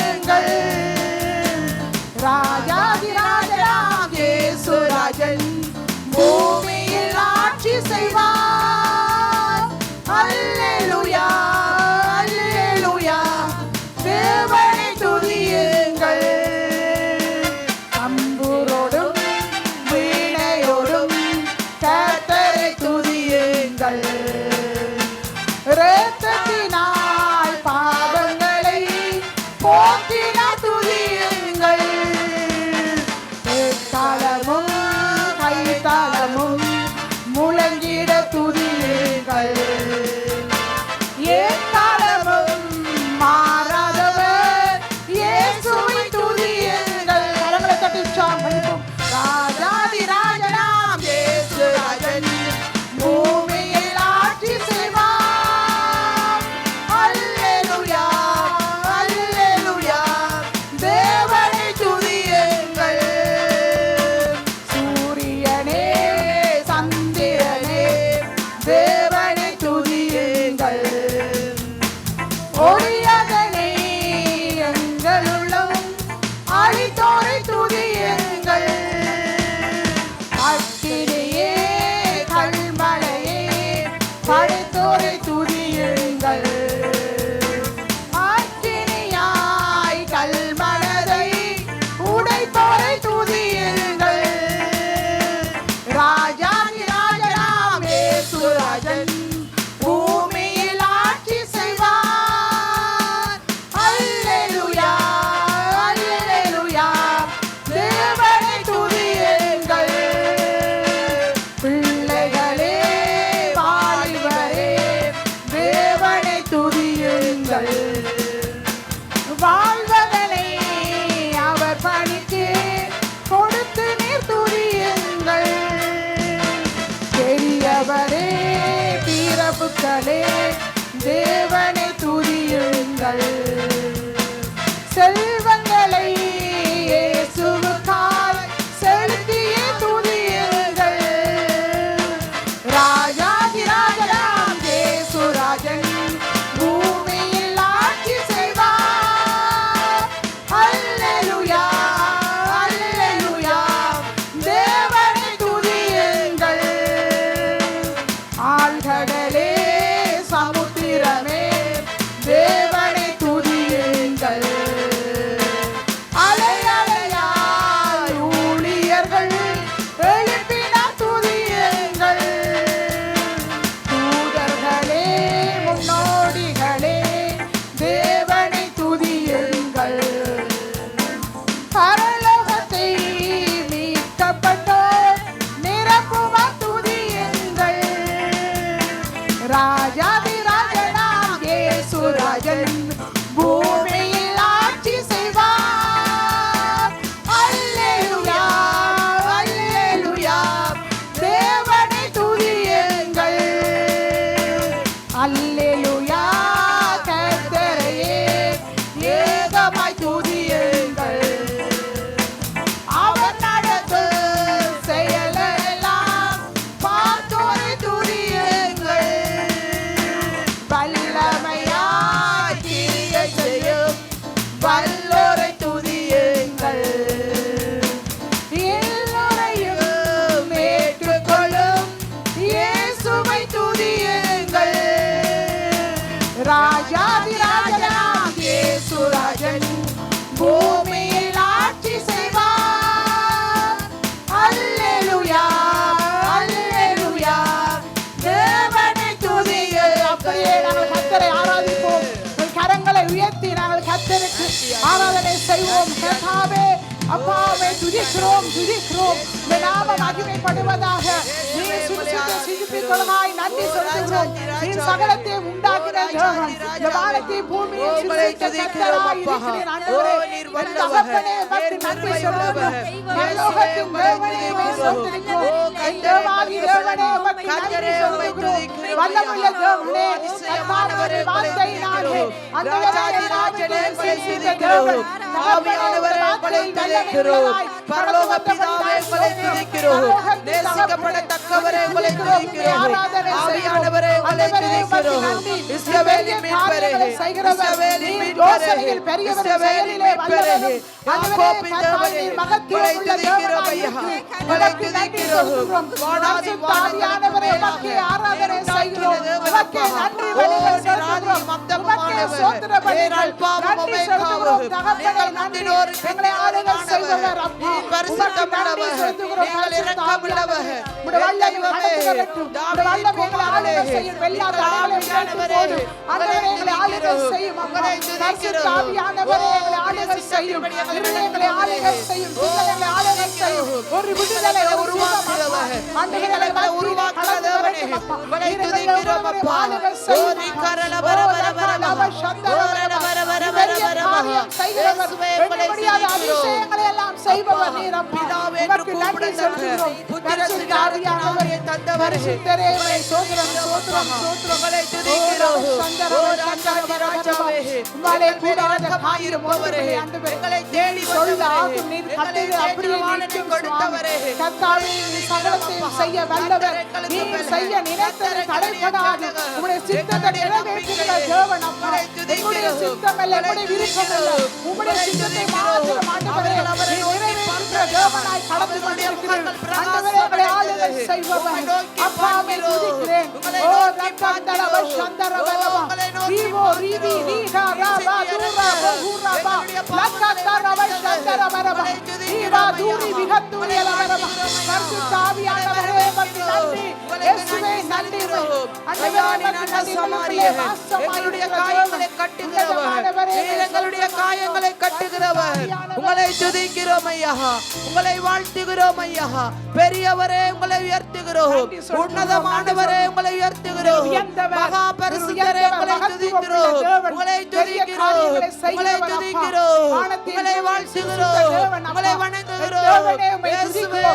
ஒளியதனை எங்கள் உள்ளம் அழித்தோரை துதியுங்கள். அக்கினியே கல்மழையே படைத்தோரை துதியுங்கள். அக்கினியாய் கல்மனதை உடைத்தோரை துதியுங்கள். ராஜாதி ராஜனாம் இயேசு ராஜன் பூமியில் ஆட்சி செய்வார். அல்லேலூயா அல்லேலூயா தேவனை துதியுங்கள். பிள்ளைகளே வாலிபரே தேவனை துதியுங்கள். வாழ்வதனை அவர் பணிக்கு கொடுத்து நீர் துதியுங்கள். பெரியவரே பிரபுக்களே தேவனை துதியுங்கள். செல்வங்களை இயேசுவுக்காய் செலுத்திய துதியுங்கள். ராஜாதி ராஜனாம் இயேசு ராஜன் பூமியில் ஆட்சி செய்வார். அல்லேலூயா அல்லேலூயா தேவனை துதியுங்கள். ஆழ்கடலே சமுத்திரமே தேவனை துதியுங்கள். அலை அலையாய் ஊழியர்கள் எழுப்பினார் துதியுங்கள். தூதர்களே முன்னோடிகளே தேவனை துதியுங்கள். பரலோகத்தை மீட்கப்பட்டோர் நிரப்புவார் துதியுங்கள். ராஜாதி ராஜனாம் இயேசு ராஜன் பூமியில் ஆட்சி செய்வார். அல்லேலூயா அல்லேலூயா தேவனை துதியுங்கள். அல்லேலூயா கர்த்தரையே ஏகமாய் துதியுங்கள். அவர் நடத்தும் செயலெல்லாம் பார்த்தோரை துதியுங்கள். வல்லமையாய் கிரியை செய்யும் வல்லோரை துதியுங்கள். எல்லோரையும் ஏற்றுக்கொள்ளும் இயேசுவை துதியுங்கள். ராஜாதி ராஜனாம் இயேசு ராஜன் பூமியில் ஆட்சி செய்வார். அல்லேலூயா அல்லேலூயா தேவனை துதியுங்கள். அப்படியே நாங்கள் கர்த்தரை ஆராதிப்போம். உங்கள் கரங்களை உயர்த்தி நாங்கள் கர்த்தருக்கு ஆராதனை செய்வோம். கர்த்தாவே அப்பாவே துதிக்கிறோம் துதிக்கிறோம். உம்முடைய நாமம் மகிமைப்படுவதாக. நீர் சுவிசேஷ சிகிச்சைகளுக்காய் நன்றி செலுத்துகிறோம். நீர் சகலத்தையும் உண்டாக்கின தேவன். இந்த வானத்தை பூமியை சிருஷ்டித்த கர்த்தராய் இருக்கிறீர் ஆண்டவரே. என் தகப்பனே உமக்கு நன்றி செலுத்துகிறோம். பரலோகத்தின் தேவனே உம்மை ஸ்தோத்திரிக்கிறோம். என் தேவாதி தேவனே உமக்கு நன்றி செலுத்துகிறோம். வல்லமையுள்ள தேவனே கர்த்தாவே வார்த்தையினாலே அந்தவரே ராஜனே சிருஷ்டித்த தேவன். ஆவியானவரே உம்மை துதிக்கிறோம். பரலோக பிதாவே உம்மை துதிக்கிறோம். நேசிக்கப்படத்தக்கவரே உம்மை துதிக்கிறோம். ஆவியானவரே உம்மை துதிக்கிறோம். இஸ்ரவேலின் மீட்பரே இஸ்ரவேலின் மீட்பரே இஸ்ரவேலின் மீட்பரே யாக்கோபின் தேவனே உம்மை துதிக்கிறோம் ஐயா. உம்மை துதிக்கிறோம். வானாதி வானவரே உமக்கு ஆராதனை செய்கிறோம். உமக்கு நன்றி பலிகள் செலுத்துகிறோம். உமக்கு ஸ்தோத்திர பலிகள் நன்றி செலுத்துகிறோம். தகப்பனே நன்றியோடு எங்களை ஆளுகை செய்பவர் அப்பா. பரிசுத்தமானவர் நீங்கள் இரக்கமுள்ளவர். உம்முடைய வல்லமை கடந்து உம்முடைய வல்லமை எங்களை ஆளுகை செய்யும். எல்லா தடைகளையும் போடு. ஆண்டவரே எங்களை ஆளுகை செய்யும். பரிசுத்த ஆவியானவரே எங்களை ஆளுகை செய்யும். இருதயங்களை ஆளுகை செய்யும். சிந்தனைகளை ஆளுகை செய்யும். ஒரு விடுதலை உருவாக்குகிறவர். ஆண்டவரே எங்களை உருவாக்குகிறவரே உம்மை துதிக்கிறோம் அப்பா. ஓ நீ கரல வர வர வர வர ஓரல வர வர வர வர இயேசுவே உம்மை அதிசயங்களை எல்லாம் செய்பவர் நீர் அப்பா. பிதாவே என்று கூப்பிடுகிறோம். புத்திரத்தின் ஆவியானவரே தந்தவரே சுத்தரே உம்மை ஸ்தோத்திரம் ஸ்தோத்திரம் ஸ்தோத்திரம் உம்மை துதிக்கிறோம். ஓ ராஜாதி ராஜாவே உம்மை கூடாத காயிருப்பவரே எங்களை தேடி வந்தவரே நீர் கட்டளை அப்படியே வானத்தை கொடுத்தவரே கர்த்தாவே நீர் சகலத்தையும் செய்ய வல்லவர். நீர் செய்ய நினைத்தது தடைபடாது. உம்முடைய சித்தத்தை நிறைவேற்றுகிற தேவன் அப்பா. உம்மை எங்களுடைய துதிக்கிறோம். சித்தம் அல்ல, எங்களுடைய விருப்பம் அல்ல, உம்முடைய சித்தத்தை மாத்திரம் ஆண்டவரே அவரை நீர் நோக்கி நிறைவேற்றுகிற தேவனாய் கடந்து கொண்டிருக்கிறீர். ஆண்டவரே எங்களை ஆளுகை செய்பவர். அப்பா உம்மை துதிக்கிறேன். ஓ ரக்கந்தரவ சந்தரவரவ ரீவோ ரீவி ரீகா ராபா தூரா பஹூராபா லக்கந்தரவ சந்தரவரவ ரீவா தூரி விகத்துரியலவரவ பரிசுத்த ஆவியானவரே உமக்கு நன்றி. இயேசுவே நன்றி. ஆண்டவரே எங்களுடைய காயங்களை கட்டுகிறவர், எங்களுடைய காயங்களை கட்டுகிறவர். உங்களை துதிக்கிறோம் ஐயா, உங்களை வாழ்த்துகிறோம் ஐயா. பெரியவரே உங்களை உயர்த்துகிறோம், உன்னதமானவரே உங்களை உயர்த்துகிறோம், மகா பரிசுத்தரே உங்களை துதிக்கிறோம், உங்களை துதிக்கிறோம், உங்களை துதிக்கிறோம், உங்களை வாழ்த்துகிறோம், உங்களை வணங்குகிறோம். இயேசுவே,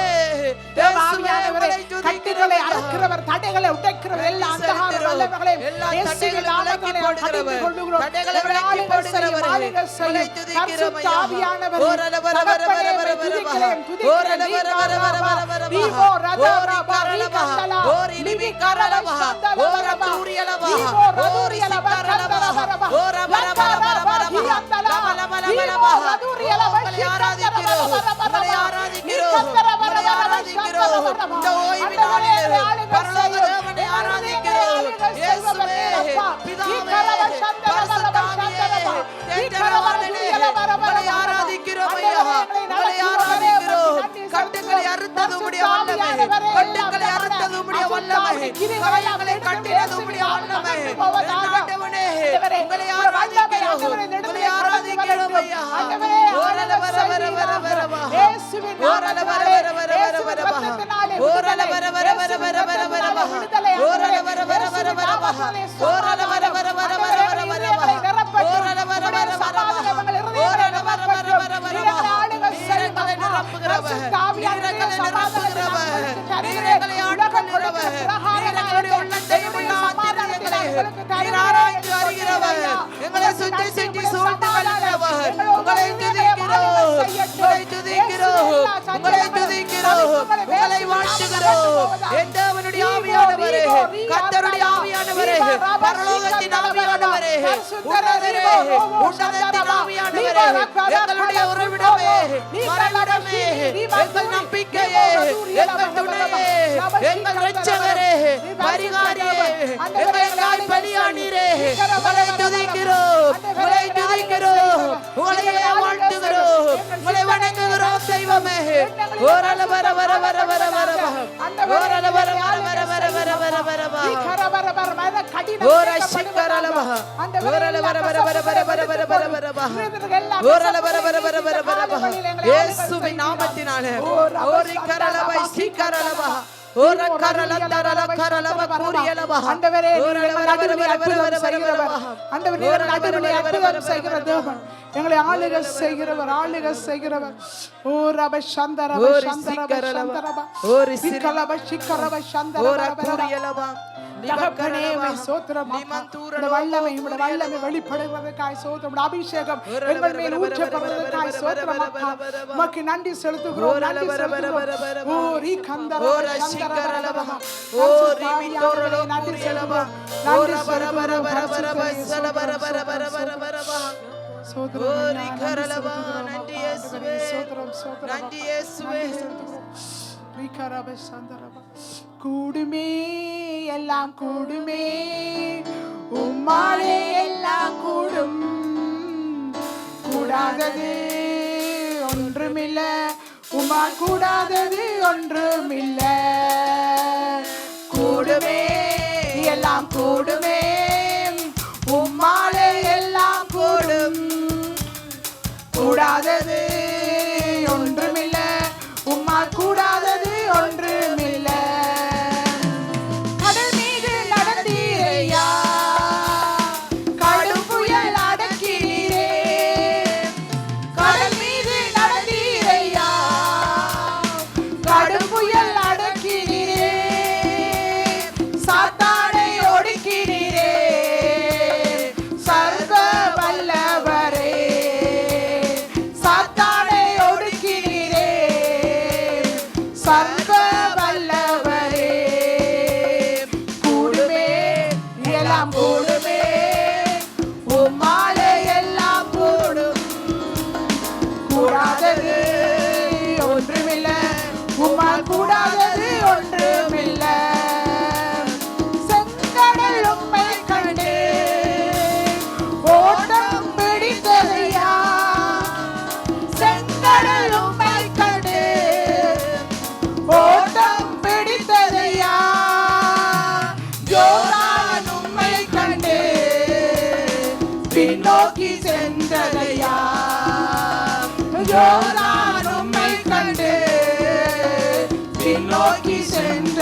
தேவாவியானவரே கட்டுகளை அறுக்கிறவர், தடைகளை உடைக்கிறவர், எல்லா அந்தகார வல்லமைகளை இயேசுவின் நாமத்திலே கடிந்து கொள்ளுகிறோம். எங்களை ஆளுகை செய்யும், ஆளுகை செய்யும் பரிசுத்த ஆவியானவரே, தகப்பனே உம்மை துதிக்கிறேன், துதிக்கிறேன். ரீவோ ரதரபா ரீகந்தலா லிவி கரலவா சந்தலவரபா ரீவோ ரதுரியலவா கந்தலவரபா லக்கரபா ஹியந்தலா ரீவோ ரதுரியலவா உங்களை ஆராதிக்கிறோம், உங்களை ஆராதிக்கிறோம். இந்த ஓய்வு நாளில் பரலோக தேவனை ஆராதிக்கிறோம். இயேசுவே, பிதாவே, பரிசுத்த ஆவியே, தேற்றரவாளனே, உங்களை ஆராதிக்கிறோம் ஐயா, உங்களை ஆராதிக்கிறோம். கட்டுக்களை அறுத்தது உம்முடைய வல்லமை, கட்டுக்களை அறுத்தது உம்முடைய வல்லமை, காயங்களை கட்டினது உம்முடைய வல்லமை. ஆண்டவனே, உங்களை ஆராதிக்கிறோம், உங்களை ஆராதிக்கிறோம் ஐயா. ஓரல வர வர வர வர வா, ஓரல வர வர வர வர வர வா, ஓரல வர வர வர வர வர வர வா, ஓரல வர வர வர வர வா, ஓரல வர வர வர வர வர வர வா, ஓரல வர வர வர வா, ஓரல வர வர வர வர வா. வீரர்களை நிரப்புகிறவர், வீரர்களை நிரப்புகிறவர், வீரர்களை ஆட்கொள்கிறவர், வீரர்களுடைய உள்ளத்தையும் உள்ள ஆத்திரங்களை நீர் ஆராய்ந்து அறிகிறவர், எங்களை சுற்றி சுற்றி சூழ்ந்து வருகிறவர். உங்களை துதிக்கிறோம், உங்களை துதிக்கிறோம், உங்களை துதிக்கிறோம், உங்களை வாழ்த்துகிறோம். என் தேவனுடைய ஆவியானவரே, கர்த்தருடைய ஆவியானவரே, பரலோகத்தின் ஆவியானவரே, உன்னதரே, உன்னதத்தின் ஆவியானவரே, எங்களுடைய உறவிடமே, மறைவிடமே, எங்கள் நம்பிக்கையே, எங்கள் துணையே, எங்கள் இரட்சகரே, பரிகாரியே, எங்களுக்காய் பலியானீரே, உங்களை துதிக்கிறோம், உங்களை துதிக்கிறோம், உங்களையே வாழ்த்துகிறோம், உங்களை வணங்குகிறோம் தெய்வமே. ஓரல வர வர வர வர வர வா, ஓரல வர வர வர வர வர வர வர வா, ஓர சிக்கரல வா, ஓரல வர வர வர வர வர வர வர வர வா, ஓரல வர வர வர வர வர வா. இயேசுவின் நாமத்தினாலே ஓரி கரலவா சிக்கரலவா ஓர கரல தரல கரலவா கூரியலவா. ஆண்டவரே ஓரல வர வர வர வர வர வர வர வா, ஆண்டவரே நடுவிலே அற்புதம் செய்கிற தேவன், எங்களை ஆளுகை செய்கிறவர், ஆளுகை செய்கிறவர். ஓ ரப சந்தரப சந்தரப சந்தரப ஓரி சிக்கலப சிக்கரப சந்தரப ஓர கூரியலவா. தகப்பனே உம்மை ஸ்தோத்திரம் அப்பா. இந்த வல்லமை, உம்முடைய வல்லமை வெளிப்படுவதற்காய் ஸ்தோத்திரம். உம்முடைய அபிஷேகம் எங்கள் மேல் ஊற்றப்படுவதற்காய் ஸ்தோத்திரம் அப்பா. உமக்கு நன்றி செலுத்துகிறோம், நன்றி செலுத்துகிறோம். ஓ ரீ கந்தரப சந்தரப ஓ ரிமி தோரலோ கூரியலவா, ஓர வர வர வர வர வர சல வர வர வர வர வர வா. ஓரி கரலவா. நன்றி இயேசுவே, நன்றி இயேசுவே. கூடுமே எல்லாம் கூடுமே, உம்மாலே எல்லாம் கூடும், கூடாதது ஒன்றுமில்ல, உம்மால் கூடாதது ஒன்றுமில்ல. கூடுமே எல்லாம் கூடுமே, உம்மாலே எல்லாம் கூடும், கூடாதது ஒன்றுமில்ல, உம்மால் கூடாதது ஒன்றுமில்ல. கடல் மீது நடந்தீரையா, கடும் புயல் அடக்கினீரே, கடல் மீது நடந்தீரையா, கடும் புயல் அடக்கினீரே, சாத்தானை ஒடுக்கினீரே, சர்வ வல்லவரே, சாத்தானை பின்னோக்கி சென்றதையா யோர்தான் உம்மை கண்டு பின்னோக்கி சென்ற